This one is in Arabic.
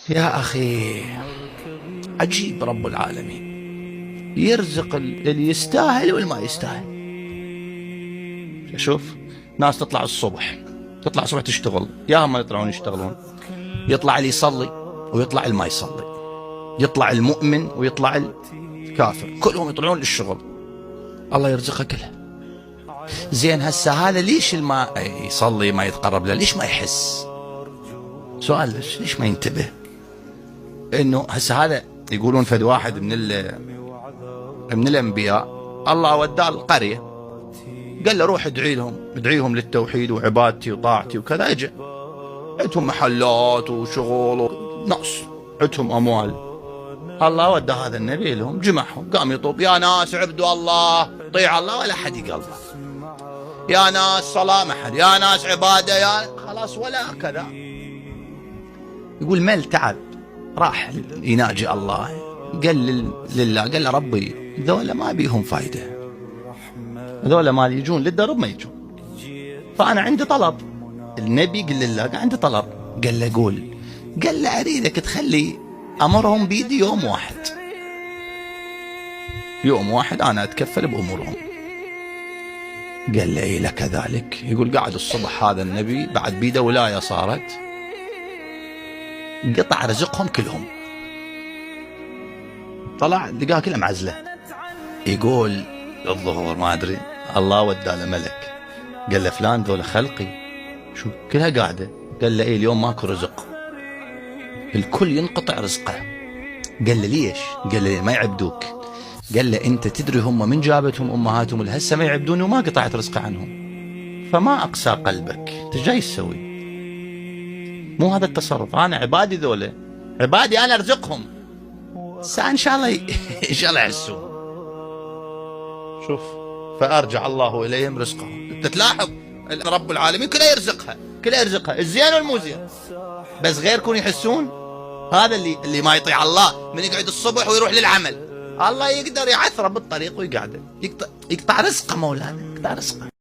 يا أخي عجيب رب العالمين، يرزق اللي يستاهل واللي ما يستاهل. شوف ناس تطلع الصبح تشتغل، يا هم يطلعون يشتغلون، يطلع اللي يصلي ويطلع اللي ما يصلي، يطلع المؤمن ويطلع الكافر، كلهم يطلعون للشغل، الله يرزقه كله. زين هسه هذا ليش ما يصلي ما يتقرب له؟ ليش ما يحس؟ سؤال ليش ما ينتبه انه هسه هذا يقولون فد واحد من الانبياء الله وداه القريه، قال له روح ادعيهم للتوحيد وعبادتي وطاعتي وكذا. اجى عندهم محلات وشغل وناس عندهم اموال، الله ودى هذا النبي لهم، جمعهم، قام يطوب يا ناس عبدوا الله، طيع الله، ولا حد يقلبه. يا ناس صلاة ما حد، يا ناس عبادة، يا خلاص ولا كذا. يقول مل تعب، راح يناجي الله، قال لله، قال له ربي ذولا ما بيهم فايدة، ذولا ما يجون للدرب ما يجون، فأنا عندي طلب. النبي قال لله قال عندي طلب، قال له قول، قال له أريدك تخلي أمرهم بيدي يوم واحد، يوم واحد أنا أتكفل بأمورهم. قال له إيه لك ذلك؟ يقول قاعد الصبح هذا النبي بعد بيده ولاية صارت، قطع رزقهم كلهم، طلع لقاها كلها معزلة. يقول الظهر ما أدري الله ودى له ملك، قال له فلان ذولا خلقي شو كلها قاعدة، قال له إيه اليوم ماكو رزق، الكل ينقطع رزقه. قال له ليش؟ قال له ما يعبدوك. قال له أنت تدري هم من جابتهم أمهاتهم لهسه ما يعبدون وما قطعت رزقه عنهم، فما أقسى قلبك، أنت جاي تسوي؟ مو هذا التصرف، أنا عبادي ذولا عبادي أنا أرزقهم، إن شاء الله إن شاء الله يحسون. شوف فأرجع الله إليهم رزقهم. أنت تلاحظ رب العالمين كله يرزقها الزين والمو زين، بس غيركم يحسون. هذا اللي ما يطيع الله من يقعد الصبح ويروح للعمل، الله يقدر يعثره بالطريق ويقعده، يقطع رزقه مولانا، يقطع رزقه.